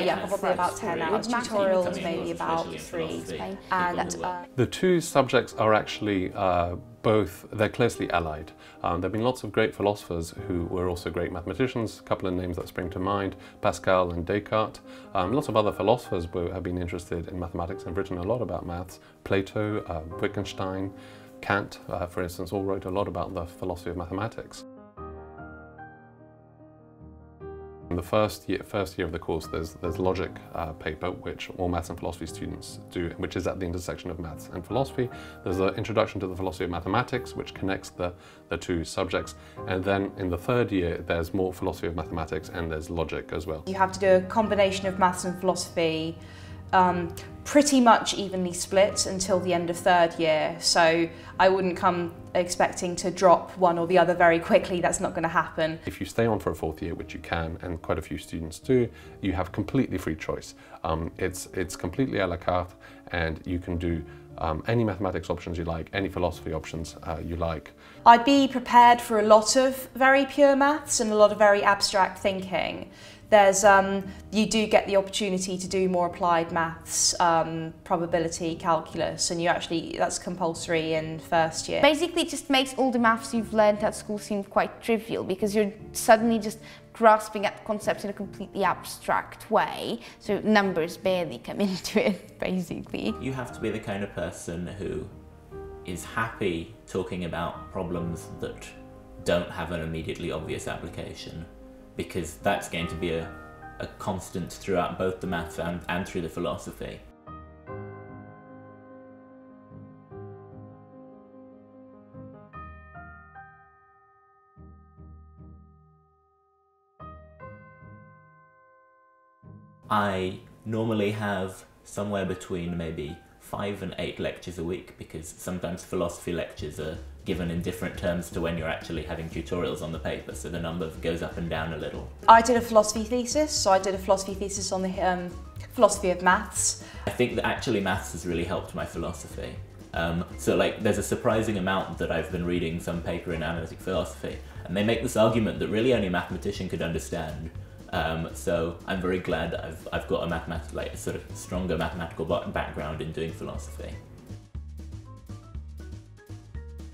Yeah, probably about 10 hours. Tutorials maybe about 3. And the two subjects are actually they're closely allied. There have been lots of great philosophers who were also great mathematicians, a couple of names that spring to mind, Pascal and Descartes. Lots of other philosophers have been interested in mathematics and written a lot about maths. Plato, Wittgenstein, Kant, for instance, all wrote a lot about the philosophy of mathematics. In the first year of the course, there's logic paper, which all maths and philosophy students do, which is at the intersection of maths and philosophy. There's an introduction to the philosophy of mathematics, which connects the two subjects. And then in the third year, there's more philosophy of mathematics and there's logic as well. You have to do a combination of maths and philosophy, pretty much evenly split until the end of third year. So I wouldn't come expecting to drop one or the other very quickly. That's not going to happen. If you stay on for a fourth year, which you can, and quite a few students do, you have completely free choice. It's completely à la carte, and you can do any mathematics options you like, any philosophy options you like. I'd be prepared for a lot of very pure maths and a lot of very abstract thinking. There's, you do get the opportunity to do more applied maths, probability, calculus, and that's compulsory in first year. Basically, it just makes all the maths you've learned at school seem quite trivial because you're suddenly just grasping at concepts in a completely abstract way, so numbers barely come into it, basically. You have to be the kind of person who is happy talking about problems that don't have an immediately obvious application, because that's going to be a constant throughout both the maths and through the philosophy. I normally have somewhere between maybe 5 and 8 lectures a week, because sometimes philosophy lectures are given in different terms to when you're actually having tutorials on the paper, so the number goes up and down a little. I did a philosophy thesis, so I did a philosophy thesis on the philosophy of maths. I think that actually maths has really helped my philosophy. So like there's a surprising amount that I've been reading some paper in analytic philosophy, and they make this argument that really only a mathematician could understand. So I'm very glad I've got a sort of stronger mathematical background in doing philosophy.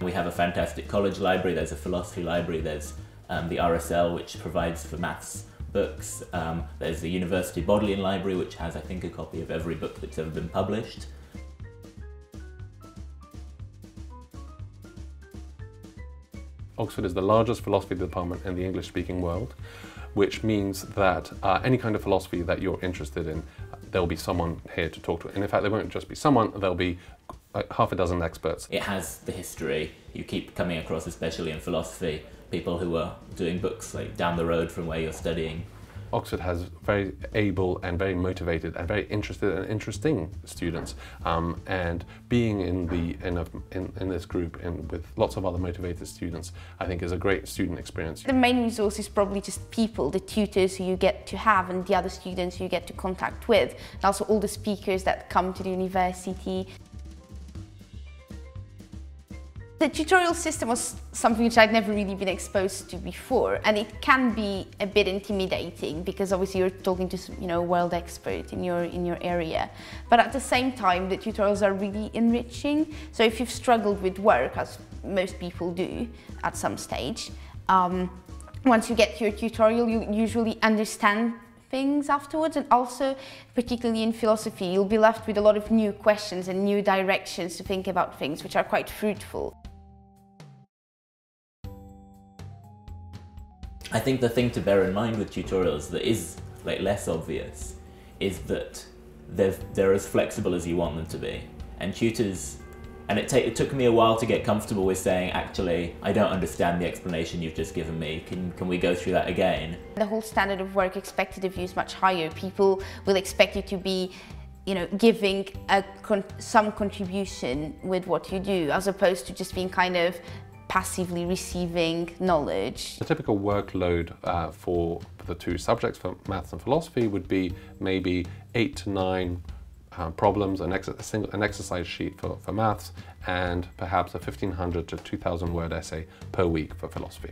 We have a fantastic college library. There's a philosophy library, there's the RSL, which provides for maths books. There's the University Bodleian Library, which has, I think, a copy of every book that's ever been published. Oxford is the largest philosophy department in the English-speaking world, which means that any kind of philosophy that you're interested in, there'll be someone here to talk to. And in fact, there won't just be someone, there'll be half a dozen experts. It has the history. You keep coming across, especially in philosophy, people who are doing books like down the road from where you're studying. Oxford has very able and very motivated and very interested and interesting students, and being in this group with lots of other motivated students, I think is a great student experience. The main resource is probably just people, the tutors who you get to have and the other students you get to contact with, and also all the speakers that come to the university. The tutorial system was something which I'd never really been exposed to before, and it can be a bit intimidating because obviously you're talking to, you know, a world expert in your area. But at the same time, the tutorials are really enriching. So if you've struggled with work, as most people do at some stage, once you get to your tutorial, you usually understand things afterwards, and also particularly in philosophy you'll be left with a lot of new questions and new directions to think about things, which are quite fruitful. I think the thing to bear in mind with tutorials that is like less obvious is that they're as flexible as you want them to be, and tutors, and it took me a while to get comfortable with saying, actually, I don't understand the explanation you've just given me, can we go through that again? The whole standard of work expected of you is much higher. People will expect you to be, you know, giving some contribution with what you do, as opposed to just being kind of passively receiving knowledge. The typical workload for the two subjects, for maths and philosophy, would be maybe 8 to 9 problems, an exercise sheet for maths, and perhaps a 1,500 to 2,000 word essay per week for philosophy.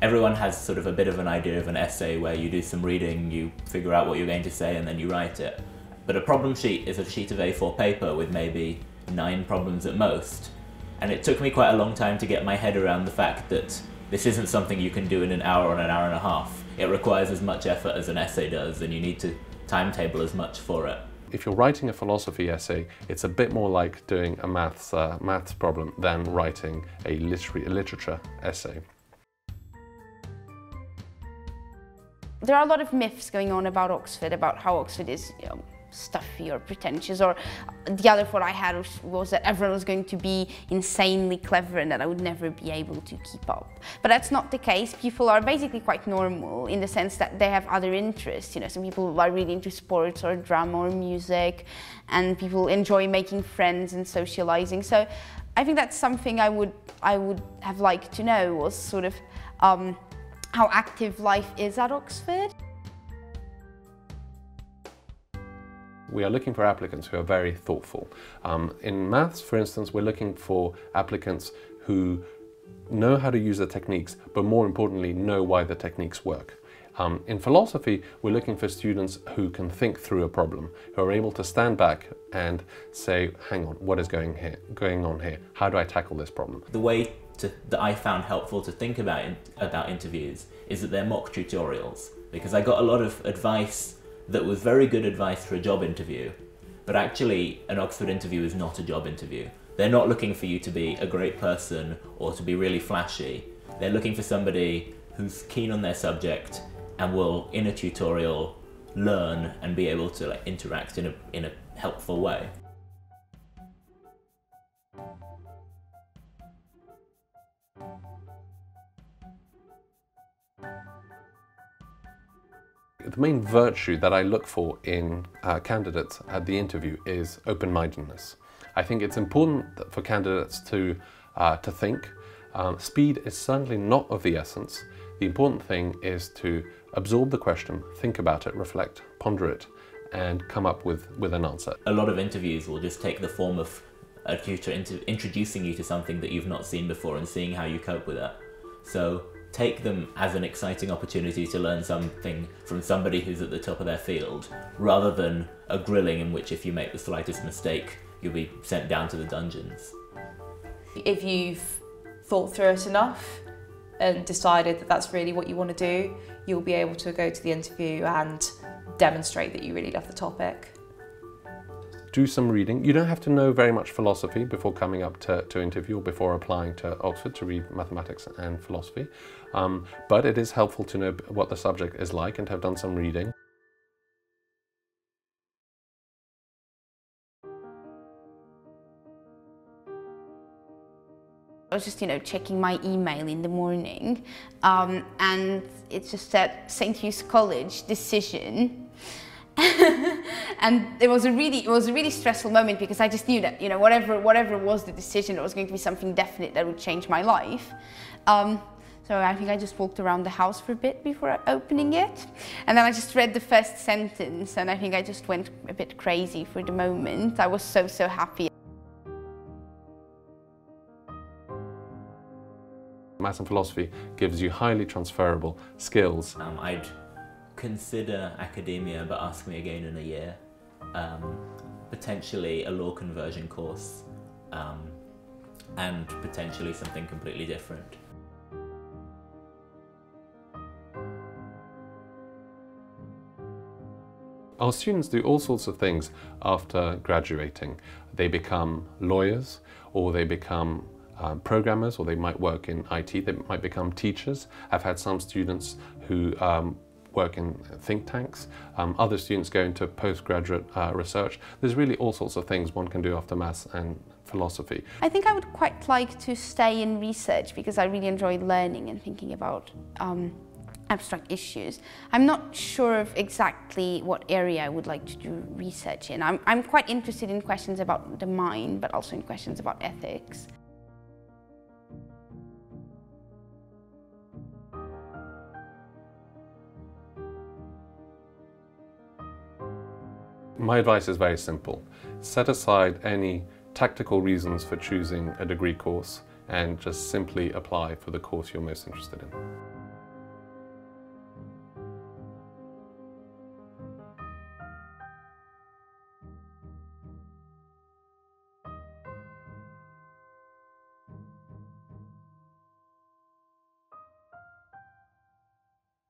everyone has sort of a bit of an idea of an essay where you do some reading, you figure out what you're going to say, and then you write it. But a problem sheet is a sheet of A4 paper with maybe 9 problems at most. And it took me quite a long time to get my head around the fact that this isn't something you can do in an hour or an hour and a half. It requires as much effort as an essay does, and you need to timetable as much for it. If you're writing a philosophy essay, it's a bit more like doing a maths problem than writing a literature essay. There are a lot of myths going on about Oxford, about how Oxford is, you know, stuffy or pretentious, or the other thought I had was that everyone was going to be insanely clever and that I would never be able to keep up. But that's not the case. People are basically quite normal in the sense that they have other interests. You know, some people are really into sports or drama or music, and people enjoy making friends and socializing. So I think that's something I would have liked to know, was sort of how active life is at Oxford. We are looking for applicants who are very thoughtful. In maths, for instance, we're looking for applicants who know how to use the techniques, but more importantly, know why the techniques work. In philosophy, we're looking for students who can think through a problem, who are able to stand back and say, hang on, what is going on here? How do I tackle this problem? The way that I found helpful to think about interviews is that they're mock tutorials, because I got a lot of advice that was very good advice for a job interview, but actually an Oxford interview is not a job interview. They're not looking for you to be a great person or to be really flashy. They're looking for somebody who's keen on their subject and will, in a tutorial, learn and be able to interact in a helpful way. The main virtue that I look for in candidates at the interview is open-mindedness. I think it's important for candidates to think. Speed is certainly not of the essence. The important thing is to absorb the question, think about it, reflect, ponder it, and come up with an answer. A lot of interviews will just take the form of a tutor introducing you to something that you've not seen before and seeing how you cope with it. So take them as an exciting opportunity to learn something from somebody who's at the top of their field, rather than a grilling in which if you make the slightest mistake, you'll be sent down to the dungeons. If you've thought through it enough and decided that that's really what you want to do, you'll be able to go to the interview and demonstrate that you really love the topic. Do some reading. You don't have to know very much philosophy before coming up to interview or before applying to Oxford to read mathematics and philosophy, but it is helpful to know what the subject is like and have done some reading. I was just, checking my email in the morning, and it just said St. Hugh's College decision. And it was a really stressful moment, because I just knew that, whatever was the decision, it was going to be something definite that would change my life. So I think I just walked around the house for a bit before opening it, and then I just read the first sentence, and I think I just went a bit crazy for the moment. I was so happy. Maths and philosophy gives you highly transferable skills. I'd consider academia, but ask me again in a year. Potentially a law conversion course, and potentially something completely different. Our students do all sorts of things after graduating. They become lawyers, or they become programmers, or they might work in IT, they might become teachers. I've had some students who work in think tanks, other students go into postgraduate research. There's really all sorts of things one can do after maths and philosophy. I think I would quite like to stay in research, because I really enjoy learning and thinking about abstract issues. I'm not sure of exactly what area I would like to do research in. I'm quite interested in questions about the mind, but also in questions about ethics. My advice is very simple. Set aside any tactical reasons for choosing a degree course and just simply apply for the course you're most interested in.